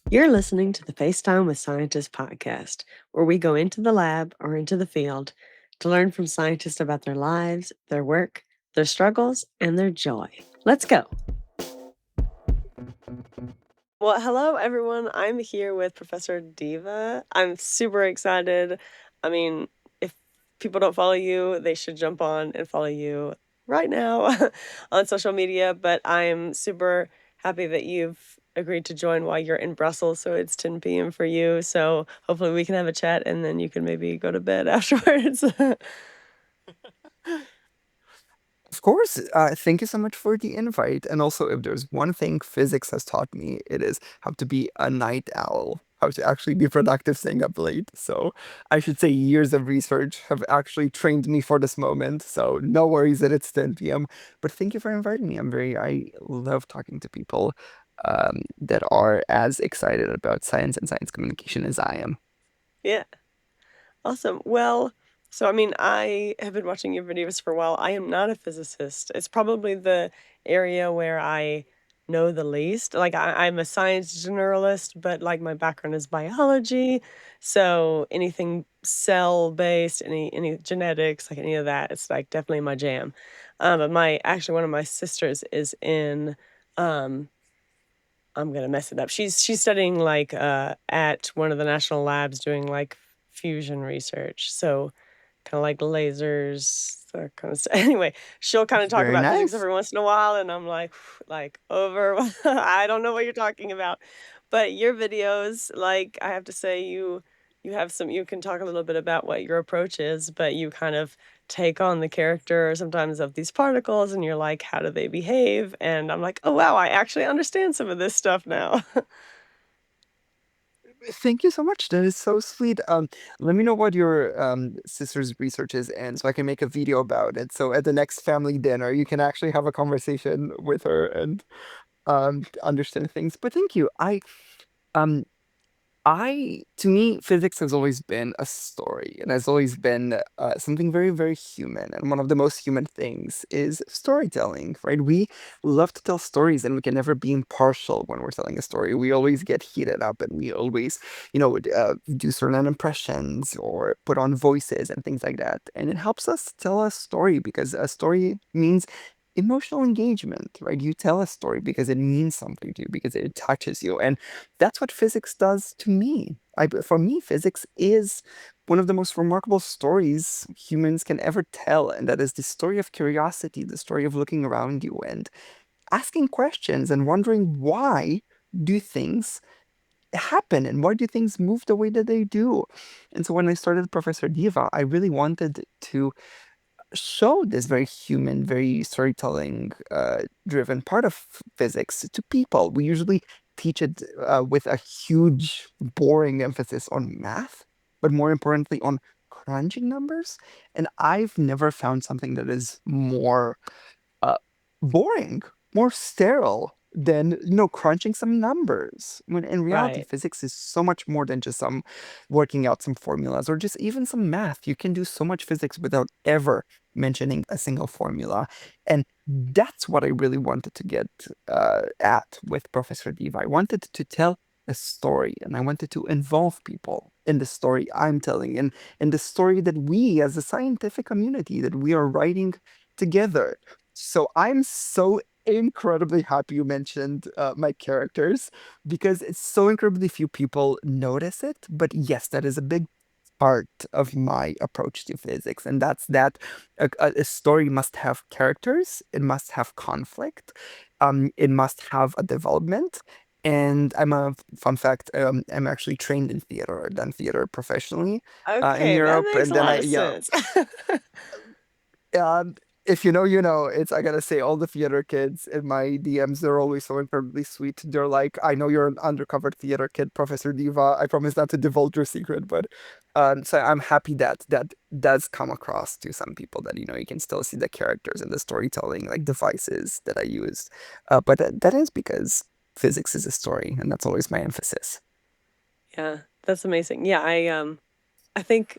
You're listening to the FaceTime with Scientists podcast, where we go into the lab or into the field to learn from scientists about their lives, their work, their struggles, and their joy. Let's go. Well, hello, everyone. I'm here with Professor Diva. I'm super excited. I mean, if people don't follow you, they should jump on and follow you right now on social media. But I'm super happy that you've agreed to join while you're in Brussels. So it's 10 p.m. for you. So hopefully we can have a chat and then you can maybe go to bed afterwards. Of course, thank you so much for the invite. And also, if there's one thing physics has taught me, it is how to be a night owl, how to actually be productive staying up late. So I should say years of research have actually trained me for this moment. So no worries that it's 10 p.m. But thank you for inviting me. I love talking to people that are as excited about science and science communication as I am. Yeah. Awesome. Well, so I mean, I have been watching your videos for a while. I am not a physicist. It's probably the area where I know the least. Like I'm a science generalist, but like my background is biology. So anything cell based, any genetics, like any of that, it's like definitely my jam. But my actually one of my sisters is in um I'm gonna mess it up. She's studying like at one of the national labs doing like fusion research. So kind of like lasers, that kind of stuff. Anyway, she'll kind of talk Very about physics nice. every once in a while, and I'm like over. I don't know what you're talking about, but your videos, like I have to say, you have some. You can talk a little bit about what your approach is, but you kind of take on the character sometimes of these particles, and you're like, how do they behave? And I'm like, oh wow, I actually understand some of this stuff now. Thank you so much. That is so sweet. Let me know what your sister's research is, and so I can make a video about it. So at the next family dinner, you can actually have a conversation with her and understand things. But thank you. Um to me, physics has always been a story and has always been something very, very human. And one of the most human things is storytelling, right? We love to tell stories and we can never be impartial when we're telling a story. We always get heated up and we always, do certain impressions or put on voices and things like that. And it helps us tell a story because a story means emotional engagement, right? You tell a story because it means something to you, because it touches you. And that's what physics does to me. For me, physics is one of the most remarkable stories humans can ever tell, and that is the story of curiosity, the story of looking around you and asking questions and wondering why do things happen and why do things move the way that they do. And so when I started Professor Diva, I really wanted to show this very human, very storytelling driven part of physics to people. We usually teach it with a huge, boring emphasis on math, but more importantly, on crunching numbers. And I've never found something that is more uh, boring, more sterile than crunching some numbers. When in reality, Right. physics is so much more than just some working out some formulas or just even some math. You can do so much physics without ever mentioning a single formula, and that's what I really wanted to get at with Professor Diva. I wanted to tell a story, and I wanted to involve people in the story I'm telling, and in the story that we, as a scientific community, that we are writing together. So I'm so incredibly happy you mentioned my characters because it's so incredibly few people notice it. But yes, that is a big part of my approach to physics, and that's that a story must have characters, it must have conflict, it must have a development. And fun fact, I'm actually trained in theater. I've done theater professionally in Okay, that Europe, makes and a then lot of sense. um, if you know, you know. It's I gotta say, all the theater kids in my DMs, they're always so incredibly sweet. They're like, I know you're an undercover theater kid, Professor Diva. I promise not to divulge your secret, but so I'm happy that that does come across to some people that you can still see the characters and the storytelling like devices that I used. But that is because physics is a story, and that's always my emphasis. Yeah, that's amazing. Yeah, I think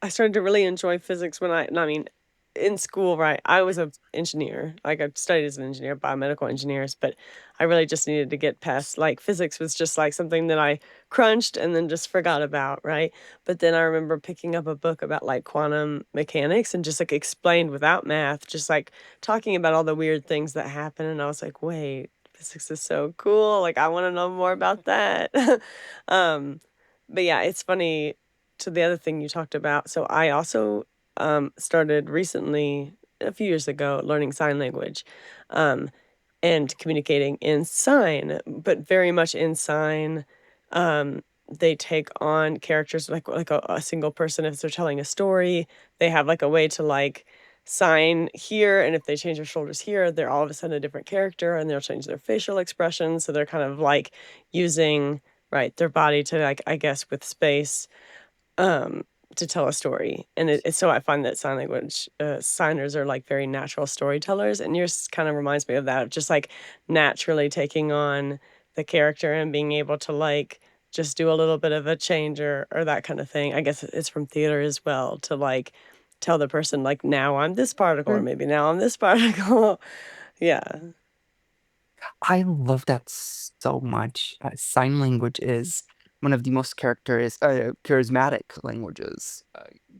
I started to really enjoy physics when I mean, in school, right, I was a engineer, like, I studied as an engineer, biomedical engineers, but I really just needed to get past like, physics was just, like, something that I crunched and then just forgot about, right? But then I remember picking up a book about, like, quantum mechanics and just, like, explained without math, just, like, talking about all the weird things that happen, and I was like, "Wait, physics is so cool, like, I wanna know more about that." Um, but yeah, it's funny to the other thing you talked about, so I also started recently, a few years ago, learning sign language, um, and communicating in sign, but very much in sign. Um, they take on characters like a single person if they're telling a story. They have like a way to like sign here, and if they change their shoulders here, they're all of a sudden a different character, and they'll change their facial expression. So they're kind of like using right their body to like I guess with space um, to tell a story, and it's so I find that sign language, signers are, like, very natural storytellers, and yours kinda reminds me of that, of just, like, naturally taking on the character and being able to, like, just do a little bit of a change or that kinda thing. I guess it's from theater as well to, like, tell the person, like, "Now I'm this particle," or maybe, "Now I'm this particle." Yeah. I love that so much. Sign language is one of the most charismatic languages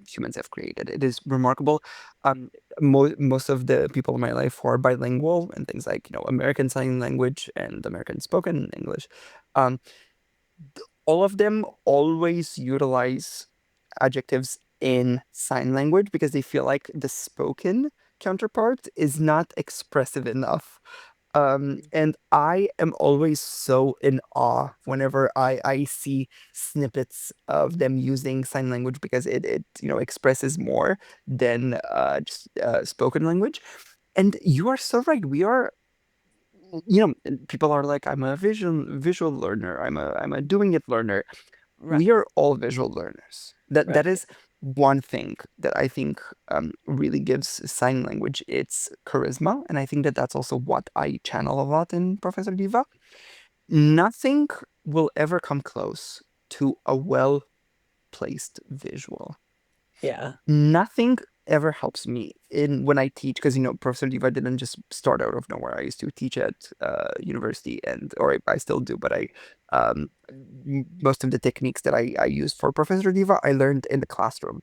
humans have created. It is remarkable. Um, most of the people in my life who are bilingual and things like, American Sign Language and American Spoken English, um, all of them always utilize adjectives in sign language because they feel like the spoken counterpart is not expressive enough. And I am always so in awe whenever I see snippets of them using sign language because it expresses more than just spoken language. And you are so right. We are, people are like, I'm a visual learner. I'm a doing it learner. Right, We are all visual learners. That right. is one thing that I think really gives sign language its charisma, and I think that that's also what I channel a lot in Professor Diva. Nothing will ever come close to a well placed visual. Yeah. Nothing ever helps me in when I teach because Professor Diva didn't just start out of nowhere. I used to teach at university or I still do, but most of the techniques that I used for Professor Diva I learned in the classroom.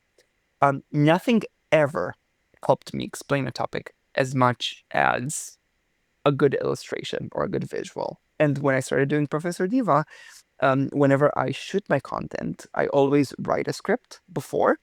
Nothing ever helped me explain a topic as much as a good illustration or a good visual. And when I started doing Professor Diva, whenever I shoot my content, I always write a script before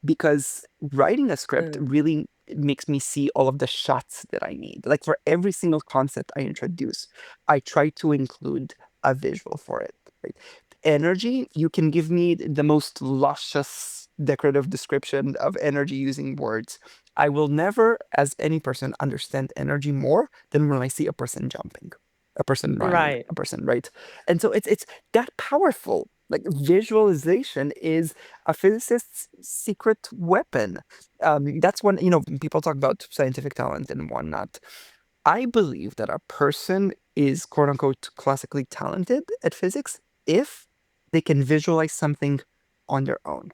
because writing a script Mm, really makes me see all of the shots that I need. Like for every single concept I introduce, I try to include a visual for it. Right? Energy, you can give me the most luscious decorative description of energy using words. I will never, as any person, understand energy more than when I see a person jumping, a person running, right. a person, right? And so it's that powerful. Like visualization is a physicist's secret weapon. That's when people talk about scientific talent and whatnot. I believe that a person is quote unquote classically talented at physics if they can visualize something on their own.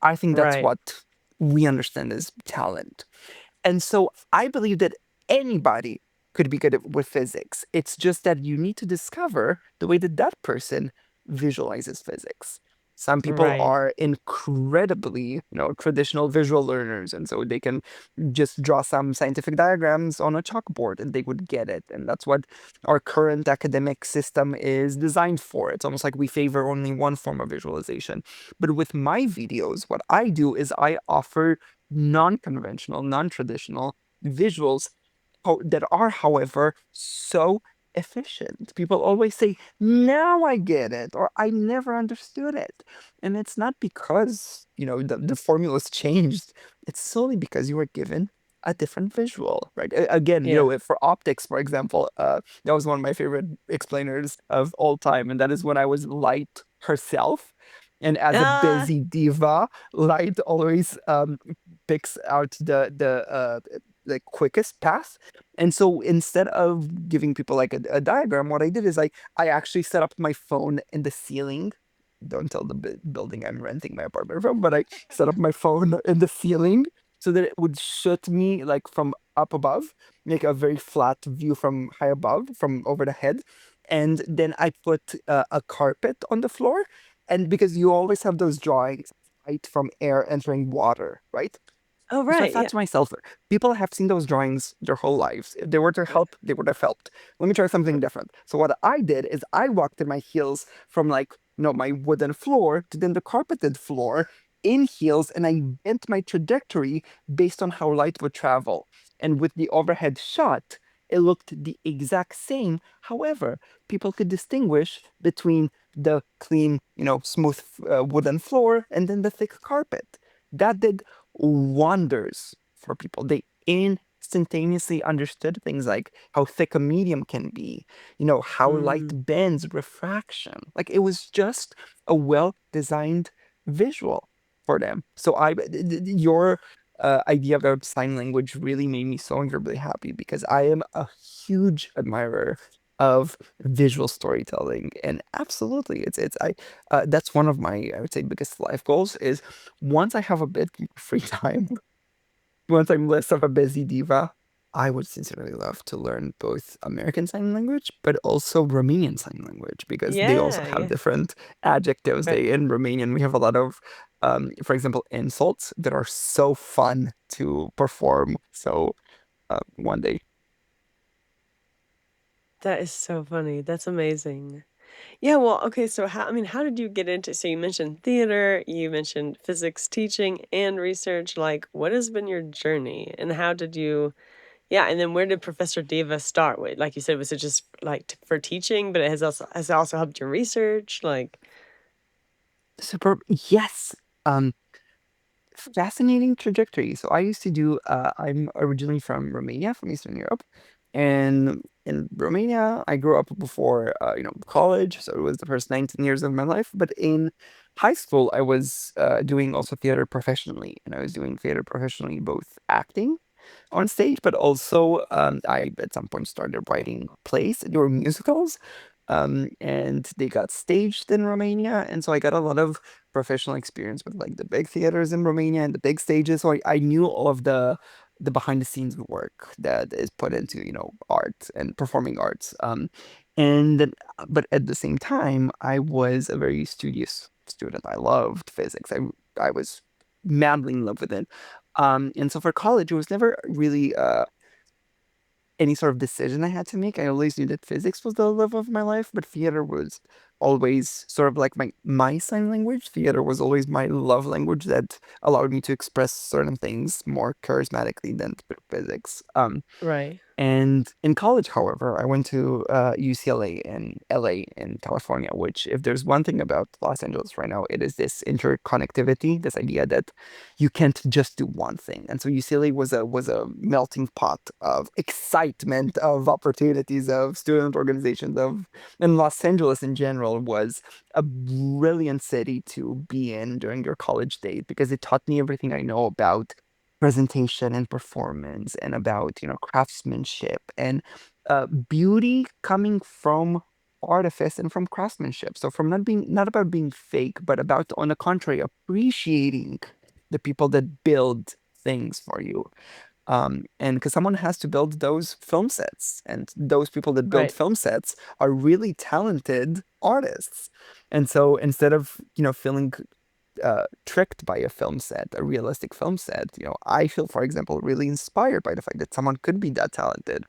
I think that's Right. what we understand as talent. And so I believe that anybody could be good with physics. It's just that you need to discover the way that that person visualizes physics. Some people Right. are incredibly, traditional visual learners, and so they can just draw some scientific diagrams on a chalkboard and they would get it. And that's what our current academic system is designed for. It's almost like we favor only one form of visualization. But with my videos, what I do is I offer non-conventional, non-traditional visuals that are, however, so efficient. People always say, now I get it, or I never understood it. And it's not because, the formula's changed. It's solely because you were given a different visual, right? Again, Yeah. if for optics, for example, that was one of my favorite explainers of all time, and that is when I was Light herself. And as a Ah, busy diva, Light always picks out the quickest path. And so instead of giving people like a diagram, what I did is I actually set up my phone in the ceiling. Don't tell the building I'm renting my apartment from, but I set up my phone in the ceiling so that it would shoot me like from up above, make a very flat view from high above, from over the head. And then I put a carpet on the floor. And because you always have those drawings, light from air entering water, right? Oh, So I right. thought Yeah. to myself, people have seen those drawings their whole lives. If they were to help, they would have helped. Let me try something different. So what I did is I walked in my heels from like, my wooden floor to then the carpeted floor in heels, and I bent my trajectory based on how light would travel. And with the overhead shot, it looked the exact same. However, people could distinguish between the clean, smooth wooden floor and then the thick carpet. That did wonders for people. They instantaneously understood things like how thick a medium can be, how light Mm. bends, refraction. Like it was just a well-designed visual for them. So your idea about sign language really made me so incredibly happy because I am a huge admirer of visual storytelling, and absolutely it's I that's one of my, I would say, biggest life goals is once I have a bit more free time, once I'm less of a busy diva, I would sincerely love to learn both American Sign Language, but also Romanian Sign Language, because they also Yeah. have Yeah. different adjectives. Right. In Romanian, we have a lot of, for example, insults that are so fun to perform. So one day. That is so funny. That's amazing. Yeah, well, okay, so how did you get into, so you mentioned theater, you mentioned physics teaching and research, like, what has been your journey, and how did you yeah, and then where did Professor Diva start with? Like you said, was it just, like, t for teaching, but it has it also helped your research? Like Superb. Yes. Um, Fascinating trajectory. So I used to do, I'm originally from Romania, from Eastern Europe. And in Romania, I grew up before, college. So it was the first 19 years of my life. But in high school, I was doing also theater professionally. And I was doing theater professionally, both acting on stage, but also I at some point started writing plays. They were musicals, and they got staged in Romania, and so I got a lot of professional experience with like the big theaters in Romania and the big stages. So I knew all of the behind the scenes work that is put into art and performing arts. But at the same time, I was a very studious student. I loved physics. I was madly in love with it. And so for college, it was never really any sort of decision I had to make. I always knew that physics was the love of my life, but theater was always sort of like my sign language. Theater was always my love language that allowed me to express certain things more charismatically than through physics. right. And in college, however, I went to UCLA in LA in California, which, if there's one thing about Los Angeles right now, it is this interconnectivity, this idea that you can't just do one thing. And so UCLA was a melting pot of excitement, of opportunities, of student organizations, and Los Angeles in general was a brilliant city to be in during your college days because it taught me everything I know about presentation and performance and about craftsmanship and beauty coming from artifice and from craftsmanship. So from not about being fake, but about, on the contrary, appreciating the people that build things for you. And because someone has to build those film sets, and those people that build Right. film sets are really talented artists. And so instead of feeling tricked by a film set, a realistic film set. I feel, for example, really inspired by the fact that someone could be that talented.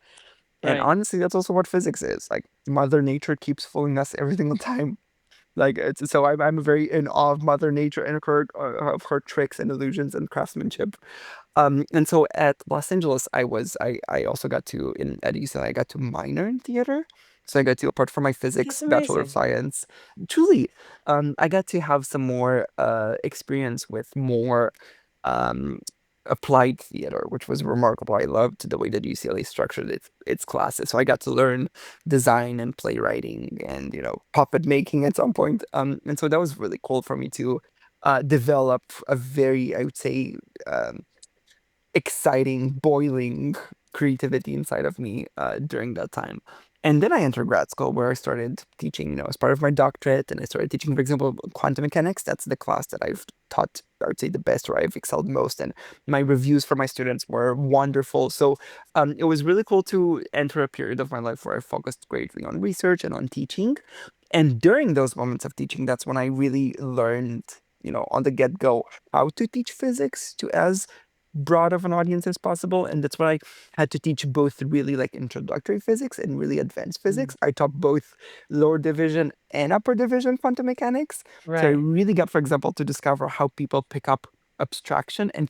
And Right. honestly, that's also what physics is. Like, Mother Nature keeps fooling us every single time. Like, so I'm very in awe of Mother Nature and of her tricks and illusions and craftsmanship. And so at Los Angeles, I also got to, at UCLA, I got to minor in theater. So I got to, apart from my That's physics Bachelor of amazing. Science, truly, I got to have some more experience with more um applied theater, which was remarkable. I loved the way that UCLA structured its classes. So I got to learn design and playwriting and puppet making at some point. And so that was really cool for me to develop a very, I would say, um exciting, boiling creativity inside of me during that time. And then I entered grad school where I started teaching, as part of my doctorate. And I started teaching, for example, quantum mechanics. That's the class that I've taught, I would say, the best, or I've excelled most. And my reviews for my students were wonderful. So it was really cool to enter a period of my life where I focused greatly on research and on teaching. And during those moments of teaching, that's when I really learned, on the get-go, how to teach physics to as broad of an audience as possible. And that's why I had to teach both really like introductory physics and really advanced Mm. physics. I taught both lower division and upper division quantum mechanics. So I Right. really got, for example, to discover how people pick up abstraction and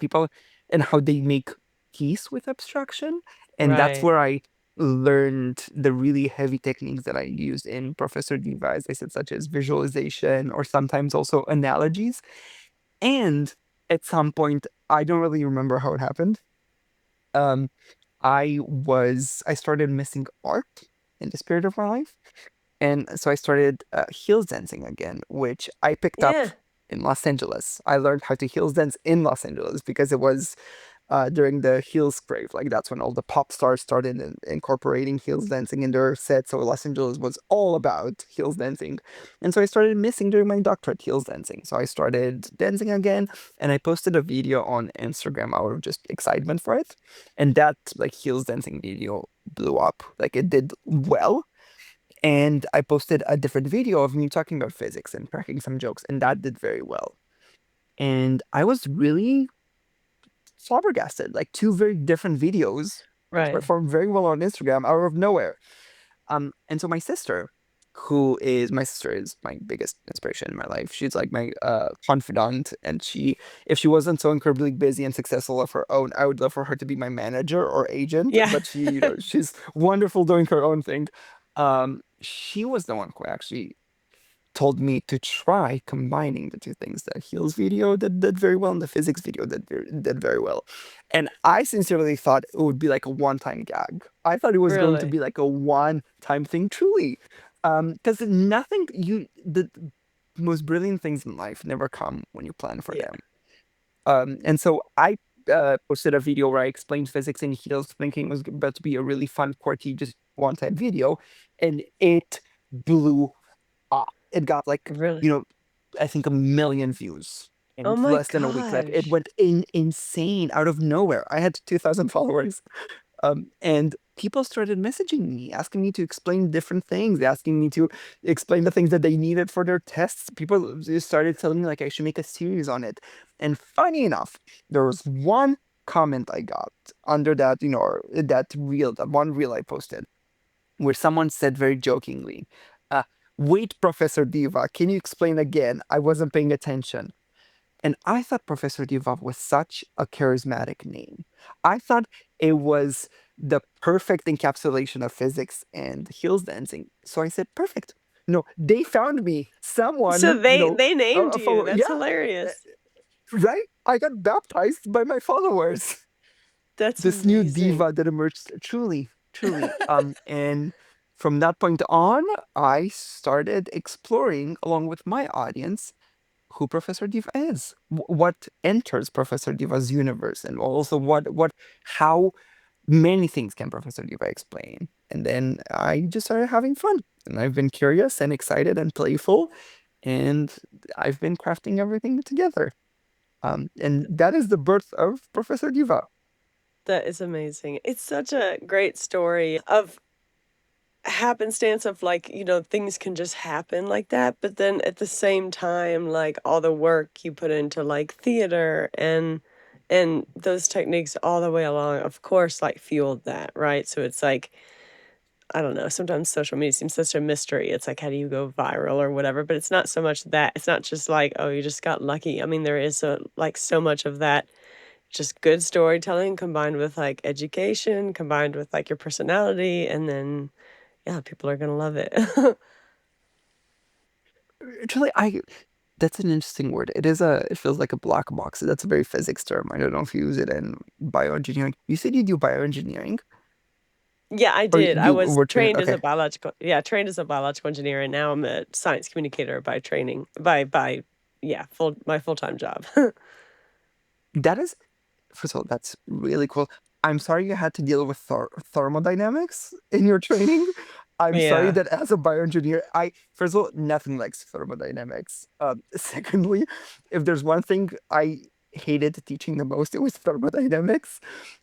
how they make peace with abstraction. And that's Right. where I learned the really heavy techniques that I used in Professor Diva, as I said, such as visualization or sometimes also analogies. And at some point, I don't really remember how it happened. Um, I started missing art in the spirit of my life. And so I started heels dancing again, which I picked up Yeah. in Los Angeles. I learned how to heels dance in Los Angeles because it was during the heels crave. Like that's when all the pop stars started incorporating heels dancing in their sets. So Los Angeles was all about heels dancing. And so I started missing during my doctorate heels dancing. So I started dancing again and I posted a video on Instagram out of just excitement for it. And that like heels dancing video blew up. Like it did well. And I posted a different video of me talking about physics and cracking some jokes, and that did very well. And I was really flabbergasted. Like two very different videos Right. performed very well on Instagram out of nowhere. And so my sister is my biggest inspiration in my life. She's like my confidant, and if she wasn't so incredibly busy and successful of her own, I would love for her to be my manager or agent. Yeah. But she's wonderful doing her own thing. She was the one who actually told me to try combining the two things. The heels video did very well, and the physics video did very well. And I sincerely thought it would be like a one-time gag. I thought it was going to Really. be like a one-time thing, truly. Because the most brilliant things in life never come when you plan for Yeah. them. And so I posted a video where I explained physics in heels, thinking it was about to be a really fun, quirky, just one-time video, and it blew it got like, Really. you know, I think 1 million views in Oh my less than a week. Like it gosh. went insane out of nowhere. I had 2,000 followers. And people started messaging me, asking me to explain different things, asking me to explain the things that they needed for their tests. People just started telling me like I should make a series on it. And funny enough, there was one comment I got under that, or that one reel I posted where someone said very jokingly, uh, wait, Professor Diva, can you explain again? I wasn't paying attention. And I thought Professor Diva was such a charismatic name. I thought it was the perfect encapsulation of physics and heels dancing. So I said, perfect. No, they found me. So Someone, they named a you. follower. That's Yeah, uh, hilarious. right? I got baptized by my followers. That's This new amazing. diva that emerged, truly, truly. And from that point on, I started exploring along with my audience who Professor Diva is, what enters Professor Diva's universe, and also how many things can Professor Diva explain. And then I just started having fun, and I've been curious and excited and playful, and I've been crafting everything together. And that is the birth of Professor Diva. That is amazing. It's such a great story of happenstance of like, things can just happen like that, but then at the same time, like all the work you put into like theater and those techniques all the way along, of course, like fueled that, right? So it's like, I don't know, sometimes social media seems such a mystery. It's like, how do you go viral or whatever? But it's not so much that. It's not just like, oh, you just got lucky. I mean, there is like so much of that just good storytelling combined with like education, combined with like your personality, and then yeah, people are gonna love it. Actually, that's an interesting word. It feels like a black box. That's a very physics term. I don't know if you use it in bioengineering. You said you do bioengineering, Yeah, I or did. I you was were trained. trained as Okay, a trained as a biological engineer, and now I'm a science communicator by training, by yeah, my full-time job. that is first of all, that's really cool. I'm sorry you had to deal with thermodynamics in your training. I'm sorry Yeah. that as a bioengineer, I first of all, nothing likes thermodynamics. Secondly, if there's one thing I hated teaching the most, it was thermodynamics.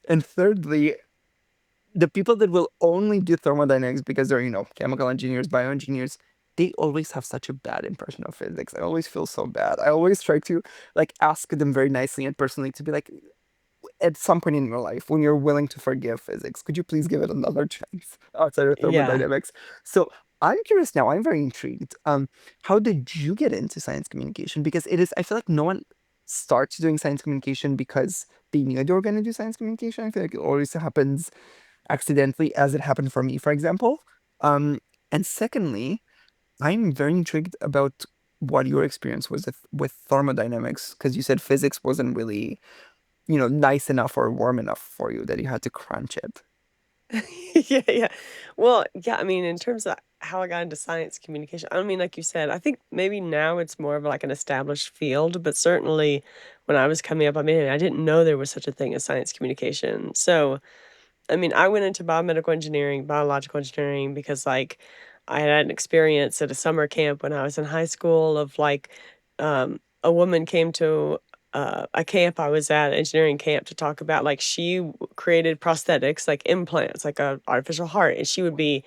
And thirdly, the people that will only do thermodynamics because they're, chemical engineers, bioengineers, they always have such a bad impression of physics. I always feel so bad. I always try to like ask them very nicely and personally to be like, at some point in your life when you're willing to forgive physics, could you please give it another chance outside of Yeah. thermodynamics? So I'm curious now, I'm very intrigued. How did you get into science communication? Because I feel like no one starts doing science communication because they knew they were going to do science communication. I feel like it always happens accidentally, as it happened for me, for example. Um, and secondly, I'm very intrigued about what your experience was with thermodynamics, because you said physics wasn't really nice enough or warm enough for you that you had to crunch it. Yeah, yeah. Well, yeah, I mean, in terms of how I got into science communication, I mean, like you said, I think maybe now it's more of like an established field, but certainly when I was coming up, I mean, I didn't know there was such a thing as science communication. So, I mean, I went into biomedical engineering, biological engineering because like I had an experience at a summer camp when I was in high school of like a woman came to a camp I was at, engineering camp, to talk about like created prosthetics, like implants, like a artificial heart, and she would be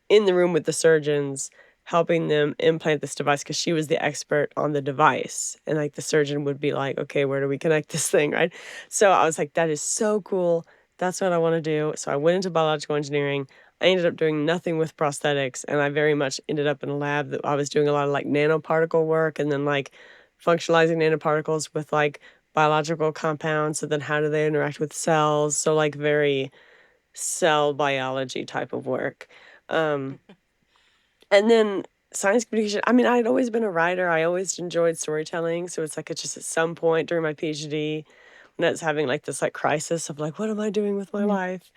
in the room with the surgeons helping them implant this device because she was the expert on the device. And like the surgeon would be like, okay, where do we connect this thing? Right. So I was like, that is so cool. That's what I want to do. So I went into biological engineering. I ended up doing nothing with prosthetics. And I very much ended up in a lab that I was doing a lot of like nanoparticle work and then like functionalizing nanoparticles with like biological compounds. So then how do they interact with cells? So like very cell biology type of work. Um, and then science communication, I mean, I had always been a writer. I always enjoyed storytelling. So it's like it's just at some point during my PhD when I was having like this like crisis of like, what am I doing with my Mm. life?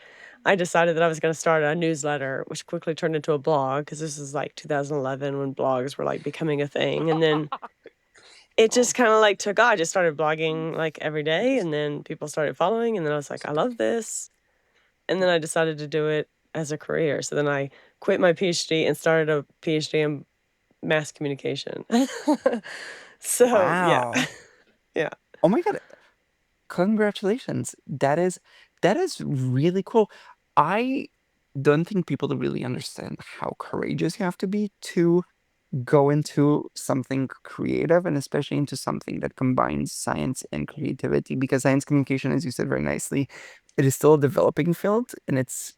I decided that I was going to start a newsletter, which quickly turned into a blog because this is like 2011 when blogs were like becoming a thing. And then it just Oh, kind of like took off. I just started blogging like every day and then people started following. And then I was like, I love this. And then I decided to do it as a career. So then I quit my PhD and started a PhD in mass communication. So, yeah. wow. Yeah. Oh my God. Congratulations. That is really cool. I don't think people really understand how courageous you have to be to go into something creative and especially into something that combines science and creativity because science communication, as you said very nicely, it is still a developing field and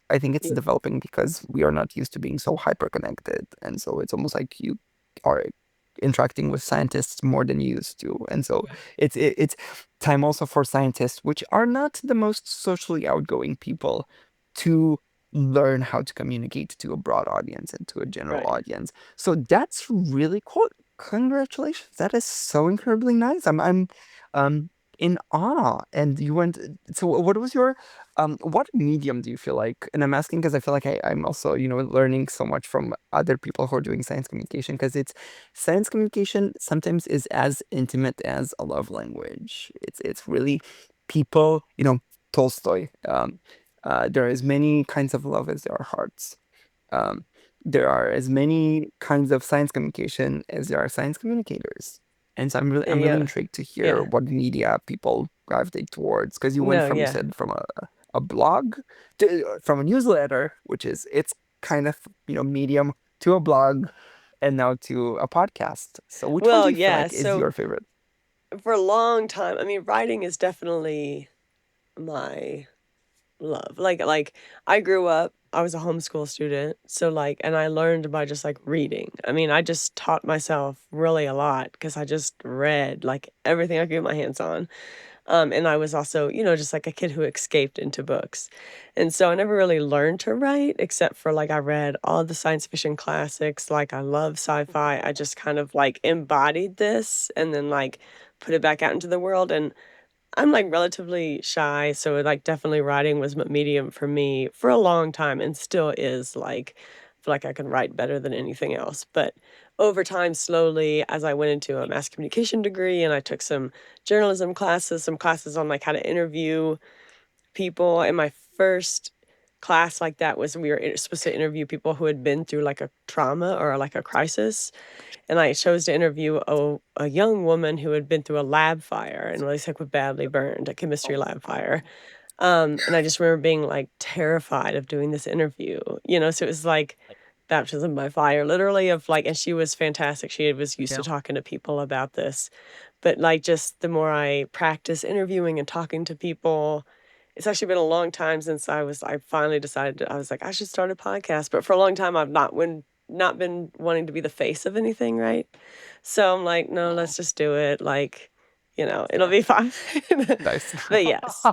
I think it's Yeah. developing because we are not used to being so hyper connected. And so it's almost like you are interacting with scientists more than you used to. And so it's time also for scientists, which are not the most socially outgoing people, to learn how to communicate to a broad audience and to a general Right. audience. So that's really cool. Congratulations. That is so incredibly nice. I'm um in awe. And you went, so what was your what medium do you feel like? And I'm asking because I feel like I'm also, learning so much from other people who are doing science communication, because it's science communication sometimes is as intimate as a love language. It's really people, Tolstoy. There are as many kinds of love as there are hearts. Um, there are as many kinds of science communication as there are science communicators. And so I'm really Yeah. intrigued to hear Yeah. what media people gravitate towards, because you went No, from, you yeah. said, from a blog to from a newsletter, which is it's kind of, medium, to a blog, and now to a podcast. So which one do Well, you feel yeah. like is So your favorite? for a long time, I mean, writing is definitely my love. Like I grew up, I was a homeschool student, so like and I learned by just like reading. I mean, I just taught myself really a lot because I just read like everything I could get my hands on. And I was also, just like a kid who escaped into books. And so I never really learned to write except for like I read all the science fiction classics. Like I love sci-fi. I just kind of like embodied this and then like put it back out into the world. And I'm like relatively shy, so like definitely writing was medium for me for a long time and still is like I feel like I can write better than anything else. But over time, slowly, as I went into a mass communication degree and I took some journalism classes, some classes on like how to interview people, and my first class like that was we were supposed to interview people who had been through like a trauma or like a crisis, and I chose to interview a young woman who had been through a lab fire and was like badly burned, a chemistry lab fire. And I just remember being like terrified of doing this interview, you know, so it was like baptism by fire, literally, of like, and she was fantastic. She was used to Yeah. talking to people about this. But like just the more I practice interviewing and talking to people, it's actually been a long time since I finally decided I was like, I should start a podcast. But for a long time I've not been wanting to be the face of anything, right? So I'm like, no, let's just do it. Like, you know, it'll Yeah. be fine. Nice. But yes.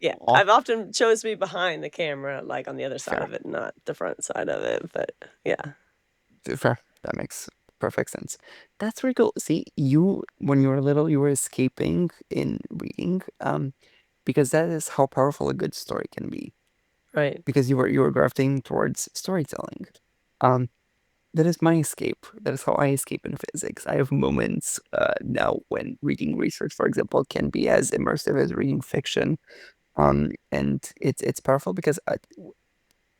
Yeah, Aw, I've often chose to be behind the camera, like on the other side fair. of it, not the front side of it. But yeah, Fair. That makes perfect sense. That's very cool. See, you when you were little, you were escaping in reading, because that is how powerful a good story can be. right. Because you were grafting towards storytelling. Um, that is my escape. That is how I escape in physics. I have moments now when reading research, for example, can be as immersive as reading fiction. And it's powerful because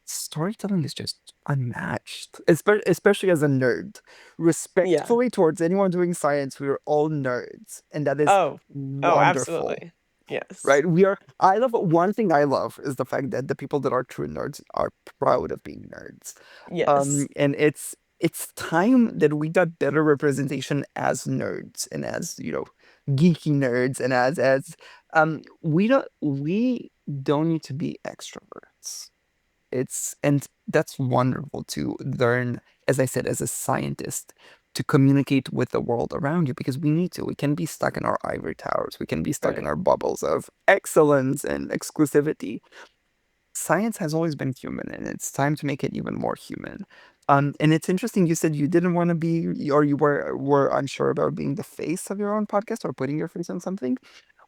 storytelling is just unmatched, especially as a nerd. Yeah. Respectfully towards anyone doing science, we are all nerds, and that is Oh, oh, wonderful, absolutely. Yes. right? We are. I love one thing I love is the fact that the people that are true nerds are proud of being nerds. Yes. And it's time that we got better representation as nerds and as, geeky nerds and as we don't need to be extroverts. And that's wonderful to learn, as I said, as a scientist, to communicate with the world around you because we need to. We can be stuck in our ivory towers. We can be stuck in Right. our bubbles of excellence and exclusivity. Science has always been human, and it's time to make it even more human. And it's interesting. You said you didn't want to be, or you were unsure about being the face of your own podcast or putting your face on something.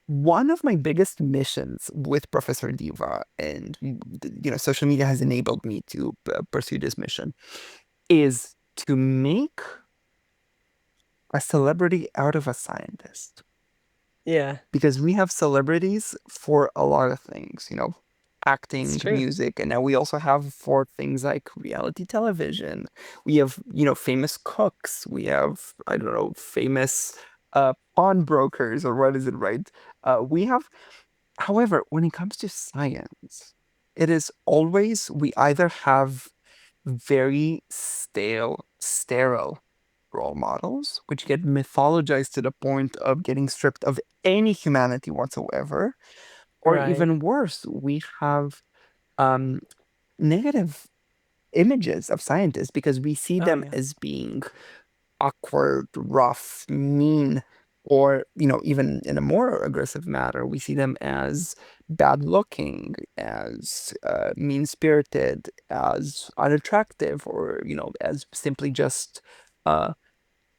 One of my biggest missions with Professor Diva, and social media has enabled me to pursue this mission, is to make a celebrity out of a scientist. Yeah, Because we have celebrities for a lot of things, it's acting, true. music, and now we also have for things like reality television. We have, famous cooks. We have, I don't know, famous pawnbrokers, or what is it, right? We have However, when it comes to science, it is always we either have very sterile role models, which get mythologized to the point of getting stripped of any humanity whatsoever, or Right. even worse, we have um, negative images of scientists because we see Oh them yeah. as being awkward, rough, mean, or, even in a more aggressive matter, we see them as bad looking, as mean spirited, as unattractive, or, as simply just uh,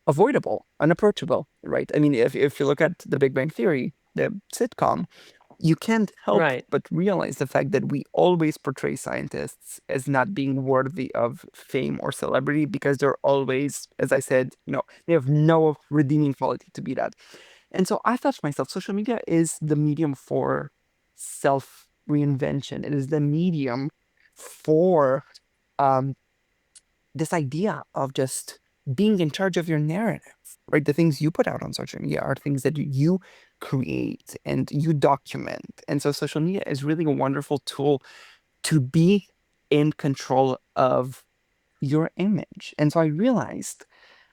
avoidable, unapproachable, right? I mean, if you look at The Big Bang Theory, the sitcom, you can't help Right. but realize the fact that we always portray scientists as not being worthy of fame or celebrity because they're always, as I said, they have no redeeming quality to be that. And so I thought to myself, social media is the medium for self reinvention. It is the medium for um, this idea of just being in charge of your narrative, right? The things you put out on social media are things that you create and you document. And so social media is really a wonderful tool to be in control of your image. And so I realized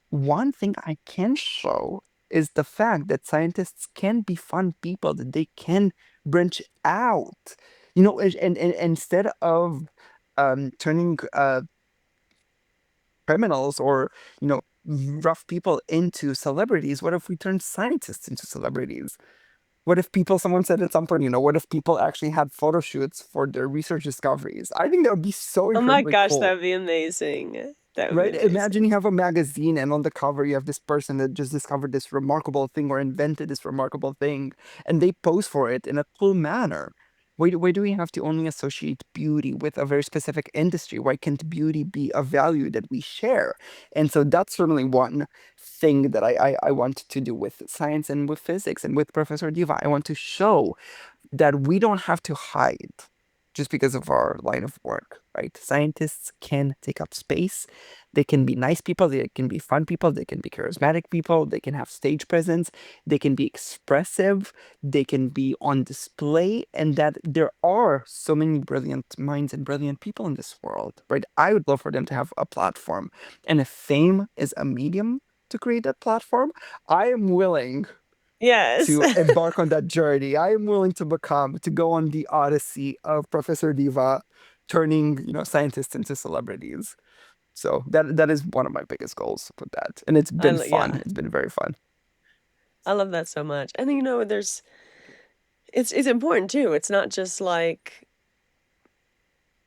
one thing I can show is the fact that scientists can be fun people, that they can branch out, and instead of turning criminals or rough people into celebrities, what if we turned scientists into celebrities? What if someone said at some point, what if people actually had photo shoots for their research discoveries? I think that would be so Oh my incredibly gosh, that cool. would be amazing. That would be Right? Imagine amazing. you have a magazine and on the cover you have this person that just discovered this remarkable thing or invented this remarkable thing, and they pose for it in a cool manner. Why do we have to only associate beauty with a very specific industry? Why can't beauty be a value that we share? And so that's certainly one thing that I want to do with science and with physics and with Professor Diva. I want to show that we don't have to hide. just because of our line of work, right? Scientists can take up space. They can be nice people, they can be fun people, they can be charismatic people, they can have stage presence, they can be expressive, they can be on display, and that there are so many brilliant minds and brilliant people in this world, right? I would love for them to have a platform. And if fame is a medium to create that platform, I am willing Yes. to embark on that journey. I am willing to go on the odyssey of Professor Diva, turning, scientists into celebrities. So that is one of my biggest goals with that. And it's been fun. Yeah, It's been very fun. I love that so much. And there's it's important too. It's not just like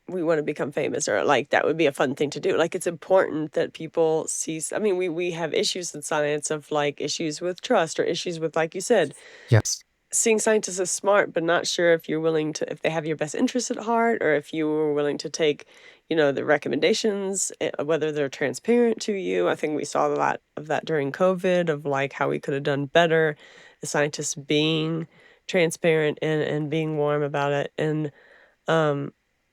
we want to become famous or like that would be a fun thing to do. Like it's important that people see I mean we have issues in science of like issues with trust or issues with like you said Yes. seeing scientists as smart, but not sure if you're willing to, if they have your best interests at heart, or if you were willing to take, the recommendations, whether they're transparent to you. I think we saw a lot of that during COVID, of like how we could have done better, the scientists being transparent and being warm about it. And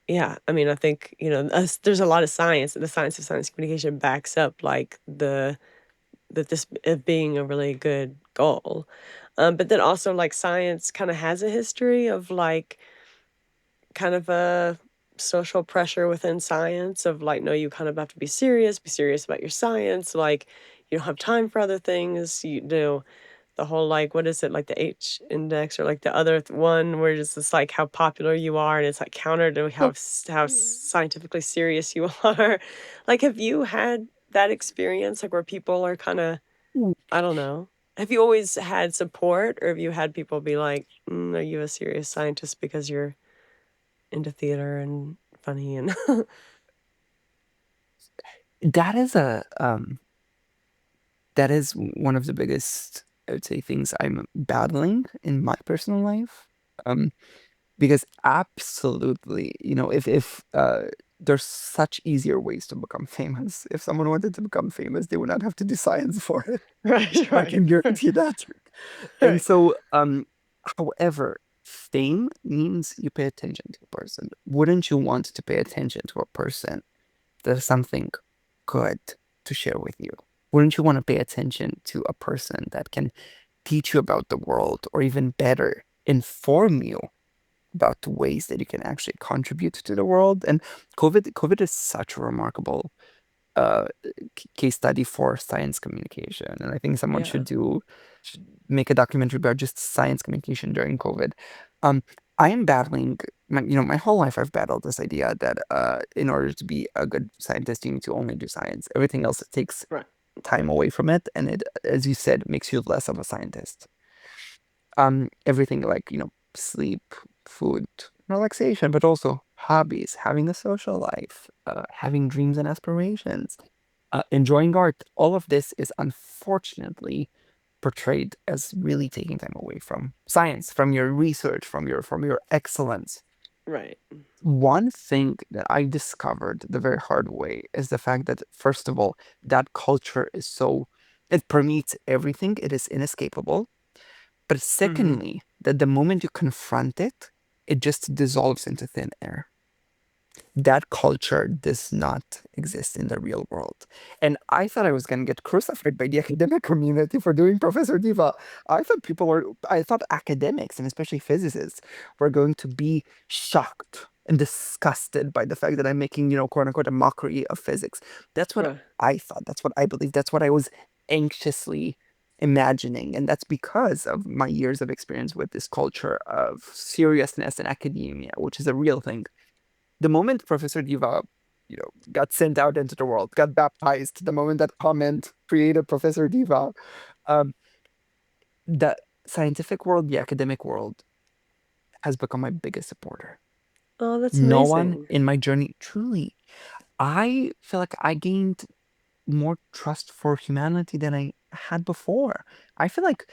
yeah, I mean, I think, there's a lot of science, the science of science communication backs up like that this being a really good goal. But then also like science kind of has a history of like kind of a social pressure within science of like, no, you kind of have to be serious about your science. Like you don't have time for other things. You know, the whole like, what is it, like the H index or like the other one where it's just like how popular you are and it's like counter to how scientifically serious you are. Like, have you had that experience like where people are kind of I don't know. Have you always had support, or have you had people be like, "Are you a serious scientist because you're into theater and funny and That is a that is one of the biggest, I would say, things I'm battling in my personal life. Um, because absolutely, if there's such easier ways to become famous. If someone wanted to become famous, they would not have to do science for it. right, I right, can guarantee that. And right, so, however, fame means you pay attention to a person. Wouldn't you want to pay attention to a person that has something good to share with you? Wouldn't you want to pay attention to a person that can teach you about the world, or even better, inform you about the ways that you can actually contribute to the world? And COVID is such a remarkable uh, case study for science communication, and I think someone yeah, should make a documentary about just science communication during COVID. Um, I am battling, my whole life I've battled this idea that in order to be a good scientist, you need to only do science. Everything else takes right, time away from it, and it, as you said, makes you less of a scientist. Everything like, sleep, food, relaxation, but also hobbies, having a social life, having dreams and aspirations, enjoying art. All of this is unfortunately portrayed as really taking time away from science, from your research, from your excellence. right, One thing that I discovered the very hard way is the fact that, first of all, that culture is so, it permeates everything, it is inescapable. But hmm secondly, that the moment you confront it, it just dissolves into thin air. That culture does not exist in the real world. And I thought I was going to get crucified by the academic community for doing Professor Diva. I thought academics, and especially physicists, were going to be shocked and disgusted by the fact that I'm making, quote unquote, a mockery of physics. That's what right, I thought. That's what I believed. That's what I was anxiously imagining. And that's because of my years of experience with this culture of seriousness in academia, which is a real thing. The moment Professor Diva, got sent out into the world, got baptized, the moment that comment created Professor Diva, um, the scientific world, the academic world, has become my biggest supporter. oh, that's No one amazing. in my journey, truly, I feel like I gained more trust for humanity than I had before. I feel like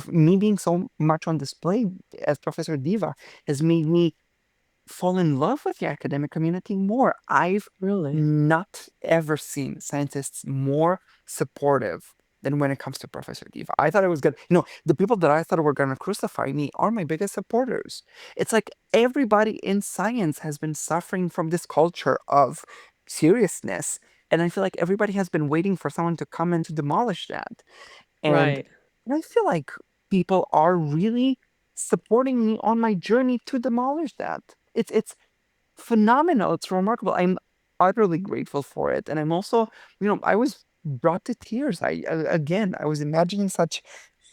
me being so much on display as Professor Diva has made me fall in love with the academic community more. I've Really? not ever seen scientists more supportive. than when it comes to Professor Diva. I thought it was good. The people that I thought were going to crucify me are my biggest supporters. It's like everybody in science has been suffering from this culture of seriousness. And I feel like everybody has been waiting for someone to come and to demolish that. And Right. I feel like people are really supporting me on my journey to demolish that. It's phenomenal. It's remarkable. I'm utterly grateful for it. And I'm also, I was brought to tears. Again, I was imagining such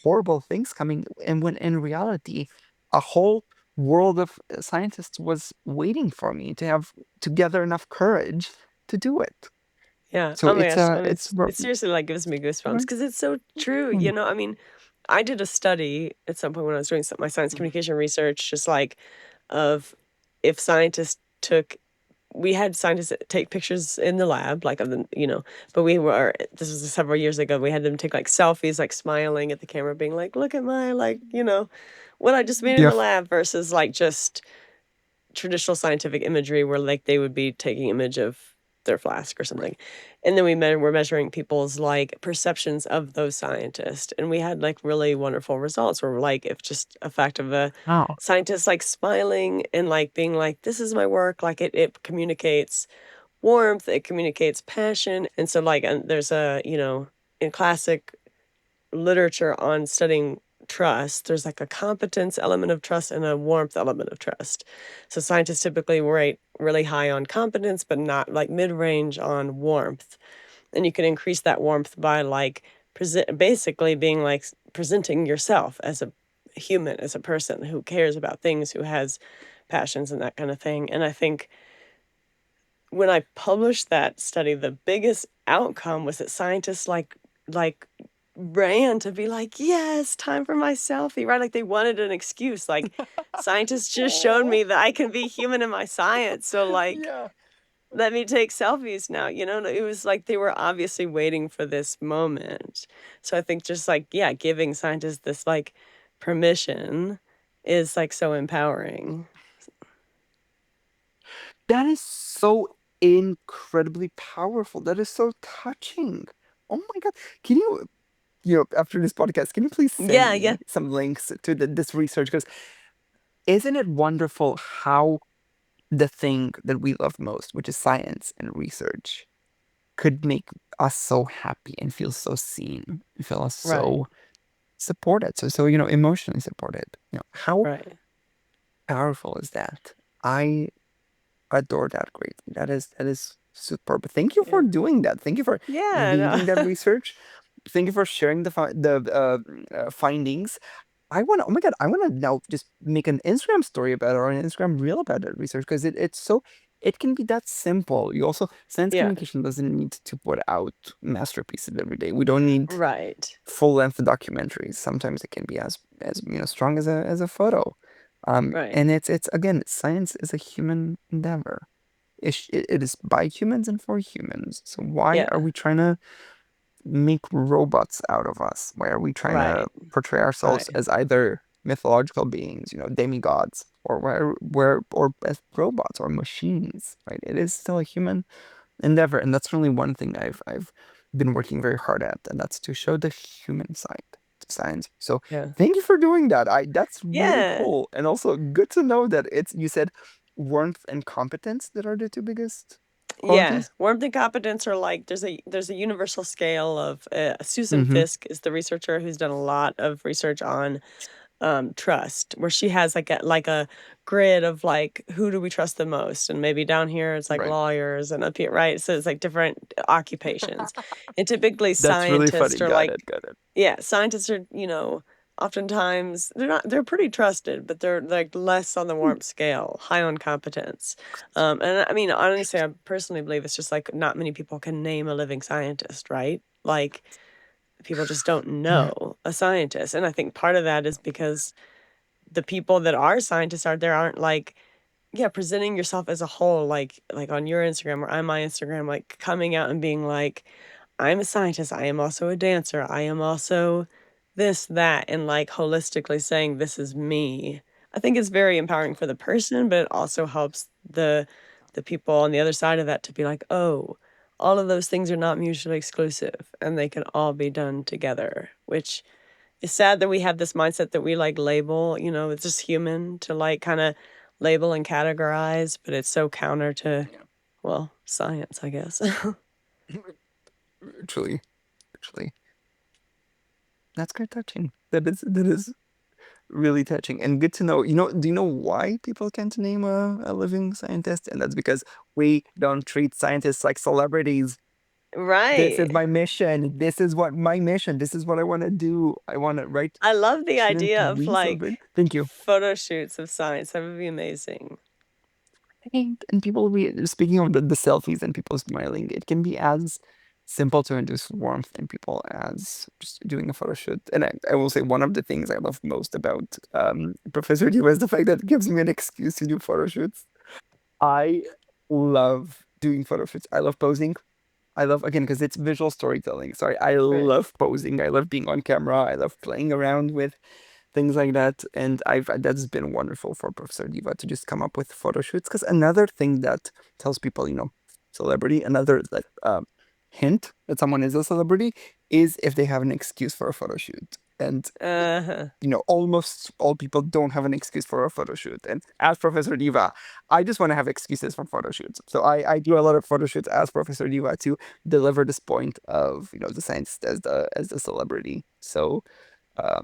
horrible things coming, and when in reality, a whole world of scientists was waiting for me to gather enough courage to do it. Yeah. So Oh my gosh. I mean, it's it seriously like gives me goosebumps because it's so true. mm, I mean, I did a study at some point when I was doing my science mm, communication research, just like of if scientists took, we had scientists take pictures in the lab, like of the, but this was several years ago, we had them take like selfies, like smiling at the camera, being like, look at my, like, what I just made in yeah. the lab versus like just traditional scientific imagery where like they would be taking image of their flask or something. And then we're measuring people's like perceptions of those scientists. And we had like really wonderful results where like if just a fact of a Wow. scientist like smiling and like being like, this is my work, like it communicates warmth, it communicates passion. And so like there's in classic literature on studying trust, there's like a competence element of trust and a warmth element of trust. So scientists typically rate really high on competence, but not like mid range on warmth. And you can increase that warmth by like basically being like presenting yourself as a human, as a person who cares about things, who has passions and that kind of thing. And I think when I published that study, the biggest outcome was that scientists like ran to be like, yes, time for my selfie, right? Like they wanted an excuse. Like scientists just showed Oh, me that I can be human in my science. So like yeah. let me take selfies now. It was like they were obviously waiting for this moment. So I think just like, yeah, giving scientists this like permission is like so empowering. That is so incredibly powerful. That is so touching. Oh my God. Can after this podcast, can you please send Yeah, yeah, me some links to this research? Because isn't it wonderful how the thing that we love most, which is science and research, could make us so happy and feel so seen and feel us right, so supported, so emotionally supported. How right. powerful is that? I adore that greatly. That is superb. Thank you for Yeah. doing that. Thank you for Yeah, leading that no. research. Thank you for sharing the findings. I want to, oh my God, I want to now just make an Instagram story about it or an Instagram reel about that research because it can be that simple. Science Yeah, communication doesn't need to put out masterpieces every day. We don't need right, full-length documentaries. Sometimes it can be as strong as a photo. right. And it's again, science is a human endeavor. It is by humans and for humans. So why are Yeah, we trying to make robots out of us? Why are we trying to right, portray ourselves right. as either mythological beings, demigods, or where or as robots or machines, right? It is still a human endeavor, and that's really one thing I've been working very hard at, and that's to show the human side to science. So Yeah. thank you for doing that. That's really Yeah. cool, and also good to know that you said warmth and competence that are the two biggest Yeah. qualities. Warmth and competence are like there's a universal scale of Susan Mm-hmm. Fiske is the researcher who's done a lot of research on trust, where she has like a grid of like who do we trust the most, and maybe down here it's like Right. lawyers, and up here, right? So it's like different occupations, and typically That's really scientists funny. are Got like, it. Got it. yeah, scientists are, oftentimes they're pretty trusted, but they're like less on the Hmm. warmth scale, high on competence. And I mean, honestly, I personally believe it's just like not many people can name a living scientist, right? Like people just don't Yeah. know a scientist. And I think part of that is because the people that are scientists out there aren't like, yeah, presenting yourself as a whole, like on your Instagram or on my Instagram, like coming out and being like, I'm a scientist, I am also a dancer, I am also this, that, and like holistically saying this is me. I think it's very empowering for the person, but it also helps the people on the other side of that to be like, oh, all of those things are not mutually exclusive and they can all be done together, which is sad that we have this mindset that we like label, it's just human to like kind of label and categorize, but it's so counter to, Yeah. well, science, I guess. Truly, truly. That's quite touching. That is really touching and good to know. Do you know why people can't name a living scientist? And that's because we don't treat scientists like celebrities. This is Right. my mission. This is what my mission. This is what I want to do. I want to write. I love the Shouldn't idea of we like celebrate? Thank you. photo shoots of science. That would be amazing. And people, speaking of the selfies and people smiling, it can be as simple to induce warmth in people as just doing a photo shoot. And I will say one of the things I love most about Professor Diva is the fact that it gives me an excuse to do photo shoots. I love doing photo shoots. I love posing. I love, again, because it's visual storytelling. Sorry, I Right. love posing. I love being on camera. I love playing around with things like that. And that's been wonderful for Professor Diva to just come up with photo shoots. Because another thing that tells people, celebrity, another like hint that someone is a celebrity is if they have an excuse for a photo shoot. And Uh-huh. almost all people don't have an excuse for a photo shoot. And as Professor Diva, I just want to have excuses for photo shoots. So I do a lot of photo shoots as Professor Diva to deliver this point of, the scientist as the celebrity. So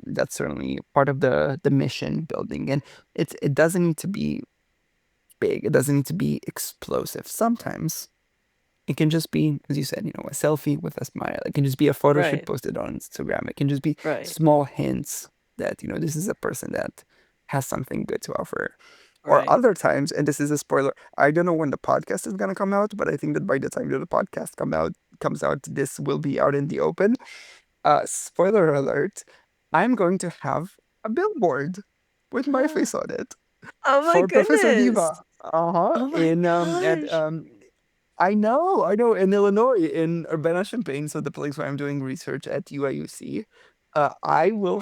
that's certainly part of the mission building. And it doesn't need to be big. It doesn't need to be explosive. Sometimes it can just be, as you said, a selfie with a smile. It can just be a photo shoot Right. posted on Instagram. It can just be Right. small hints that, this is a person that has something good to offer. Or Right. other times, and this is a spoiler, I don't know when the podcast is gonna come out, but I think that by the time that the podcast comes out, this will be out in the open. Spoiler alert, I'm going to have a billboard with my face on it Oh my for Professor goodness. Diva. Uh-huh. Oh my In at gosh. I know, in Illinois, in Urbana-Champaign, so the place where I'm doing research at UIUC. I will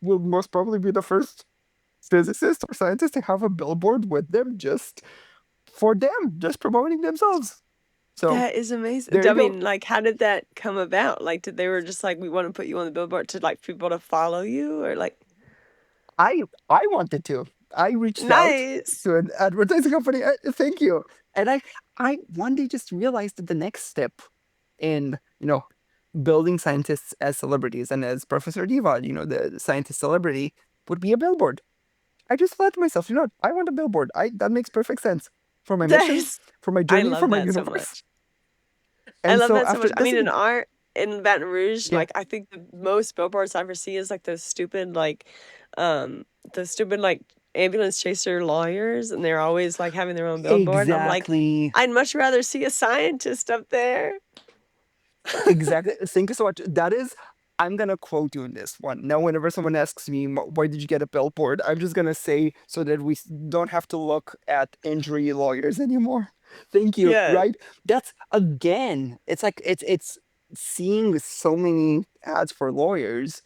most probably be the first physicist or scientist to have a billboard with them just for them, just promoting themselves. So That is amazing. there I you go. mean, like, how did that come about? Like, did they were just like, we want to put you on the billboard to like people to follow you or like, I wanted to. I reached out nice. to an advertising company. Thank you. And I one day just realized that the next step in, building scientists as celebrities and as Professor Diva, the scientist celebrity, would be a billboard. I just thought to myself, I want a billboard. I That makes perfect sense for my That mission, is, for my I journey, for love my that so universe. much. I And love so that so after much. I this, mean, in art, in Baton Rouge, yeah, like, I think the most billboards I ever see is like um, those stupid, like, ambulance chaser lawyers, and they're always like having their own billboard. I'm like, exactly. I'd much rather see a scientist up there. Exactly. Thank you so much. I'm gonna quote you in this one. Now, whenever someone asks me, Why did you get a billboard?" I'm just gonna say so that we don't have to look at injury lawyers anymore. Thank you. Yeah. Right? That's again, it's like it's seeing so many ads for lawyers.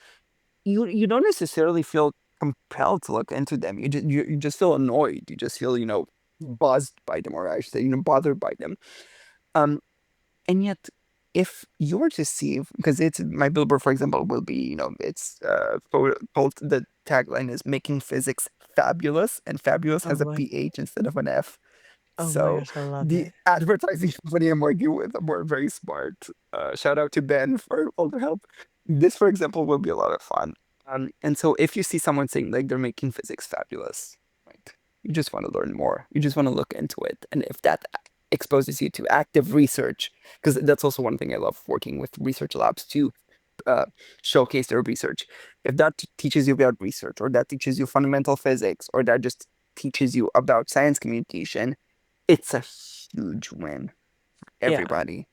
You don't necessarily feel compelled to look into them. You just feel annoyed. You just feel, buzzed by them, or I should say, bothered by them. Um, and yet, if you were to see, because it's my billboard, for example, will be, it's called, the tagline is "Making Physics Fabulous," and fabulous Oh has a my, PH instead of an F. oh my So gosh, I love the it. advertising company I'm working with were very smart. Shout out to Ben for all the help. This, for example, will be a lot of fun. And so if you see someone saying like they're making physics fabulous, right? You just want to learn more. You just want to look into it. And if that exposes you to active research, because that's also one thing I love working with research labs to uh, showcase their research. If that teaches you about research, or that teaches you fundamental physics, or that just teaches you about science communication, it's a huge win for Yeah. everybody.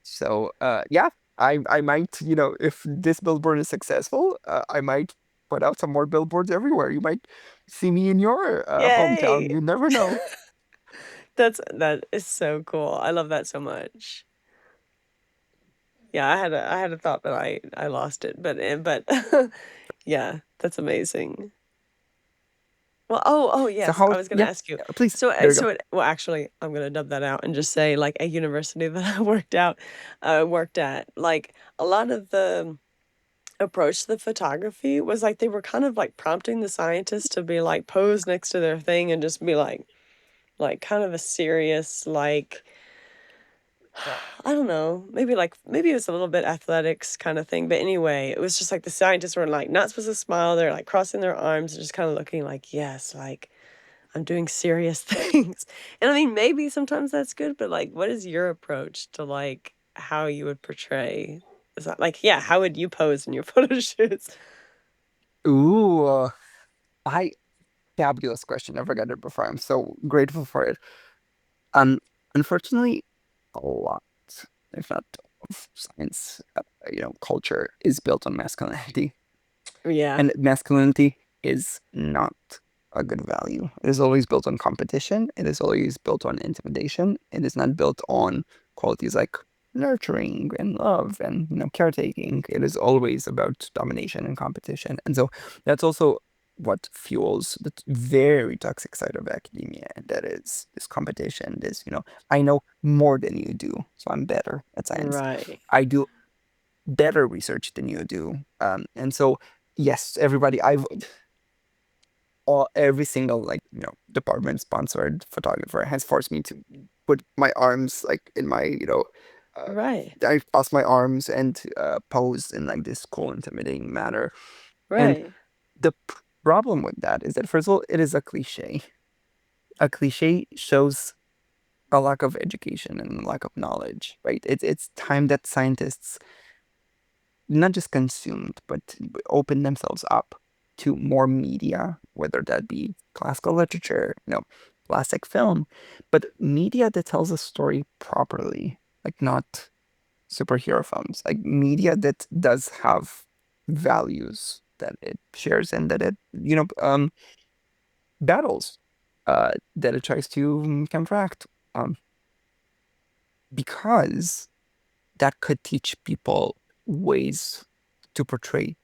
So yeah, I might, if this billboard is successful, I might put out some more billboards everywhere. You might see me in your hometown. Yay. You never know. That is so cool. I love that so much. Yeah, I had a thought, but I lost it. But yeah, that's amazing. Well, So yes, how, I was gonna yeah, ask you. yeah, please, So, there you go. well, actually, I'm gonna dub that out and just say, like, a university that I worked at, like, a lot of the approach to the photography was like they were kind of like prompting the scientists to be like pose next to their thing and just be like kind of a serious like I don't know, maybe it was a little bit athletics kind of thing, but anyway, it was just like the scientists were like not supposed to smile, they're like crossing their arms and just kind of looking like, yes, like I'm doing serious things. And I mean, maybe sometimes that's good, but like what is your approach to like how you would portray is that like yeah, how would you pose in your photo shoots? Ooh, I fabulous question. I forgot it before. I'm so grateful for it. Um, Unfortunately, a lot, if not all of science, culture is built on masculinity. Yeah, And masculinity is not a good value. It is always built on competition. It is always built on intimidation. It is not built on qualities like nurturing and love and caretaking. It is always about domination and competition. And so that's also what fuels the very toxic side of academia. And that is this competition, this, I know more than you do, so I'm better at science. right. I do better research than you do. And so, yes, everybody, every single department sponsored photographer has forced me to put my arms like in my, uh, Right. I cross my arms and pose in like this cool, intimidating manner. And Right. the problem with that is that, first of all, it is a cliche. A cliche shows a lack of education and a lack of knowledge, right? It's time that scientists not just consumed, but open themselves up to more media, whether that be classical literature, classic film, but media that tells a story properly, like not superhero films, like media that does have values that it shares and that it, battles, that it tries to counteract, um, because that could teach people ways to portray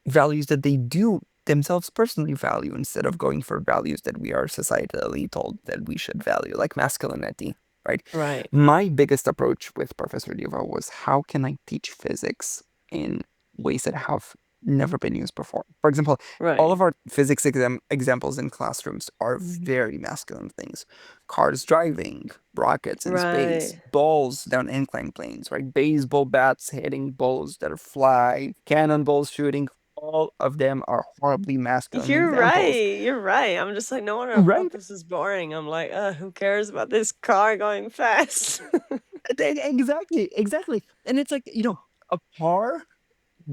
values that they do themselves personally value instead of going for values that we are societally told that we should value, like masculinity, right? Right. My biggest approach with Professor Diva was how can I teach physics in ways that have never been used before? For example, all of Right. our physics examples in classrooms are very masculine things. Cars driving, rockets in space, Right. balls down inclined planes, right? Baseball bats hitting balls that fly, cannonballs shooting, all of them are horribly masculine You're examples, right. You're right. I'm just like, no wonder I thought right? this is boring. I'm like, who cares about this car going fast? Exactly, exactly. And it's like, a car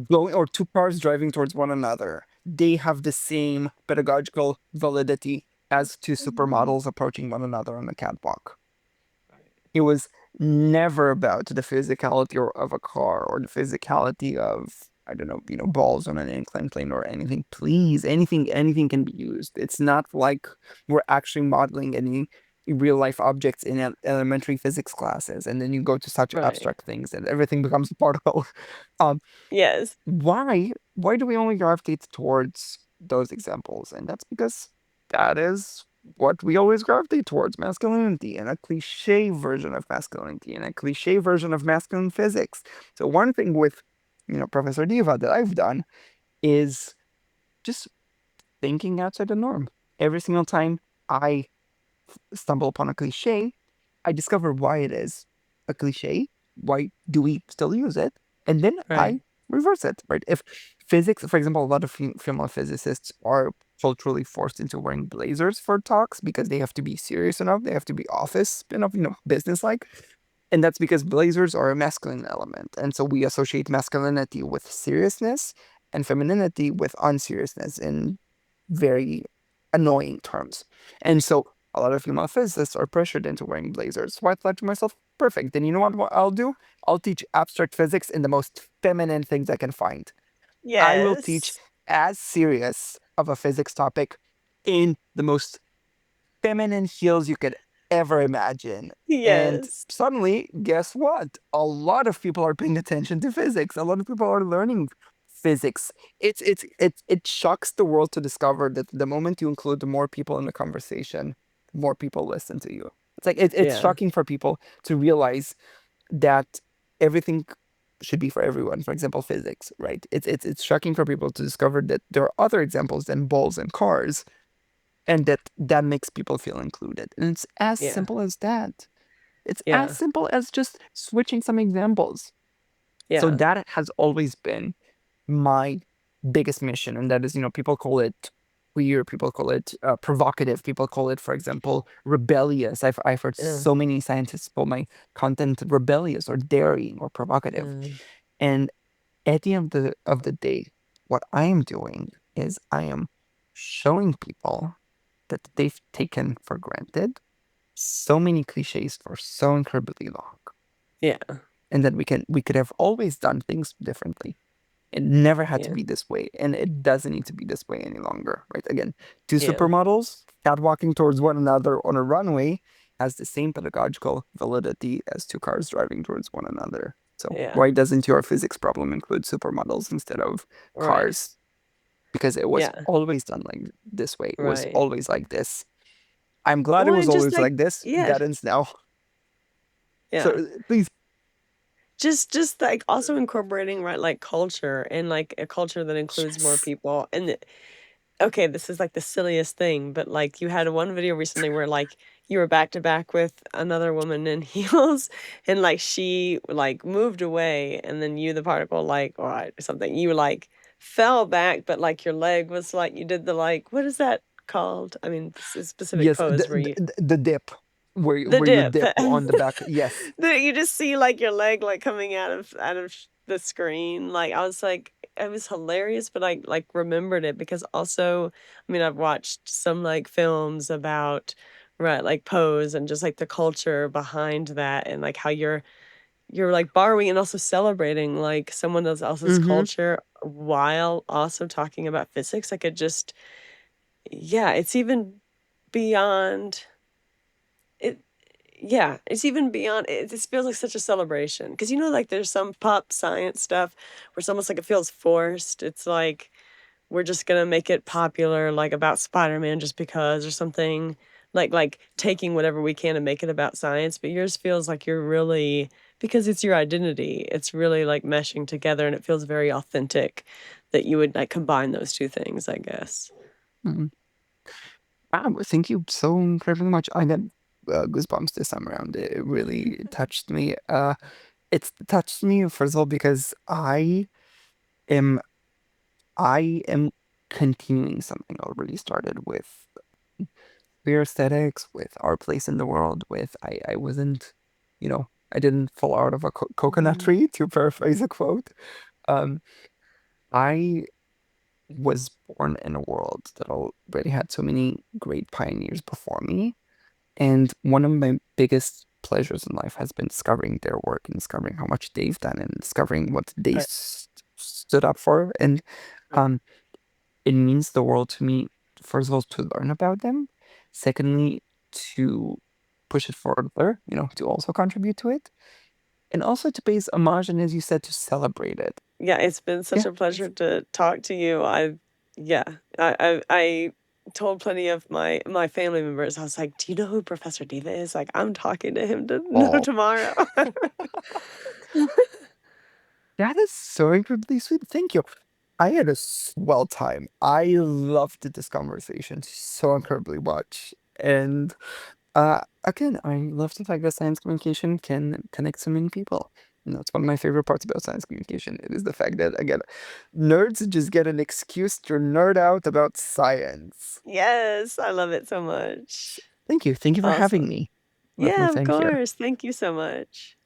going or two cars driving towards one another, they have the same pedagogical validity as two supermodels approaching one another on the catwalk. It was never about the physicality of a car or the physicality of, I don't know, balls on an inclined plane or anything. Please, anything can be used. It's not like we're actually modeling any real life objects in elementary physics classes, and then you go to such Right. abstract things and everything becomes a particle. Um, Yes. why do we only gravitate towards those examples? And that's because that is what we always gravitate towards, masculinity, and a cliche version of masculinity and a cliche version of masculine physics. So one thing with Professor Diva that I've done is just thinking outside the norm. Every single time I stumble upon a cliche, I discover why it is a cliche. Why do we still use it? And then I Right. reverse it, right? If physics, for example, a lot of female physicists are culturally forced into wearing blazers for talks because they have to be serious enough, they have to be office enough, business-like. And that's because blazers are a masculine element. And so we associate masculinity with seriousness and femininity with unseriousness in very annoying terms. And so a lot of female physicists are pressured into wearing blazers. So I thought to myself, perfect. Then you know what I'll do? I'll teach abstract physics in the most feminine things I can find. I will teach Yes. as serious of a physics topic in the most feminine heels you could ever imagine. And Yes. suddenly, guess what? A lot of people are paying attention to physics. A lot of people are learning physics. It shocks the world to discover that the moment you include more people in the conversation, more people listen to you. It's like it's Yeah. shocking for people to realize that everything should be for everyone. For example, physics, right? It's shocking for people to discover that there are other examples than balls and cars, and that makes people feel included. And it's as Yeah. simple as that. It's as Yeah. simple as just switching some examples. So Yeah. that has always been my biggest mission, and that is, people call it weird, people call it provocative, people call it, for example, rebellious. I've heard Yeah. so many scientists call my content rebellious or daring or provocative. Yeah. And at the end of the day, what I am doing is I am showing people that they've taken for granted so many cliches for so incredibly long, Yeah. and that we could have always done things differently. It never had to Yeah. be this way, and it doesn't need to be this way any longer, right? Again, two Yeah. supermodels catwalking towards one another on a runway has the same pedagogical validity as two cars driving towards one another. So Yeah. why doesn't your physics problem include supermodels instead of Right. cars? Because it was Yeah. always done like this way. It was Right. always like this. I'm glad it Well, was and just always like, like this. yeah. That ends now. So Yeah. please. Just like also incorporating, right, like culture and like a culture that includes more Yes. people. And okay, this is like the silliest thing, but like you had one video recently where like you were back to back with another woman in heels and like she like moved away and then you, the particle, like, or something, you like fell back, but like your leg was like, you did the like, what is that called? I mean, this is a specific Yes, pose where you, the dip the where you dip. dip on the back. Yes. You just see like your leg like coming out of the screen. Like I was like, it was hilarious, but I like remembered it because also, I mean, I've watched some like films about, right, like pose and just like the culture behind that and like how you're like borrowing and also celebrating like someone else's Mm-hmm. culture while also talking about physics. Like it just, yeah, it's even beyond it. Yeah, it's even beyond it. This feels like such a celebration because like there's some pop science stuff where it's almost like it feels forced. It's like we're just gonna make it popular, like about Spider-Man just because or something. Like taking whatever we can to make it about science. But yours feels like you're really, because it's your identity. It's really like meshing together, and it feels very authentic that you would like combine those two things, I guess. Mm-hmm. Wow, thank you so incredibly much. I got goosebumps this time around. It really touched me. It's touched me first of all because am I am continuing something I already started with queer aesthetics, with our place in the world, with I wasn't, I didn't fall out of a coconut Mhm. tree, to paraphrase a quote. Um, I was born in a world that already had so many great pioneers before me. And one of my biggest pleasures in life has been discovering their work and discovering how much they've done and discovering what they Right. stood up for. And Right. um, it means the world to me, first of all, to learn about them. Secondly, to push it further, to also contribute to it. And also to pay homage and, as you said, to celebrate it. Yeah, it's been such Yeah. a pleasure to talk to you. Yeah, I told plenty of my family members. I was like, "Do you know who Professor Diva is?" Like, I'm talking to him to no Oh, tomorrow. that is so incredibly sweet. Thank you. I had a swell time. I loved this conversation so incredibly much. And again, I love the fact that science communication can connect so many people. And that's one of my favorite parts about science communication. It is the fact that, again, nerds just get an excuse to nerd out about science. Yes, I love it so much. Thank you. Thank you for having Awesome. me. Left my Yeah, of time here. course. Thank you so much.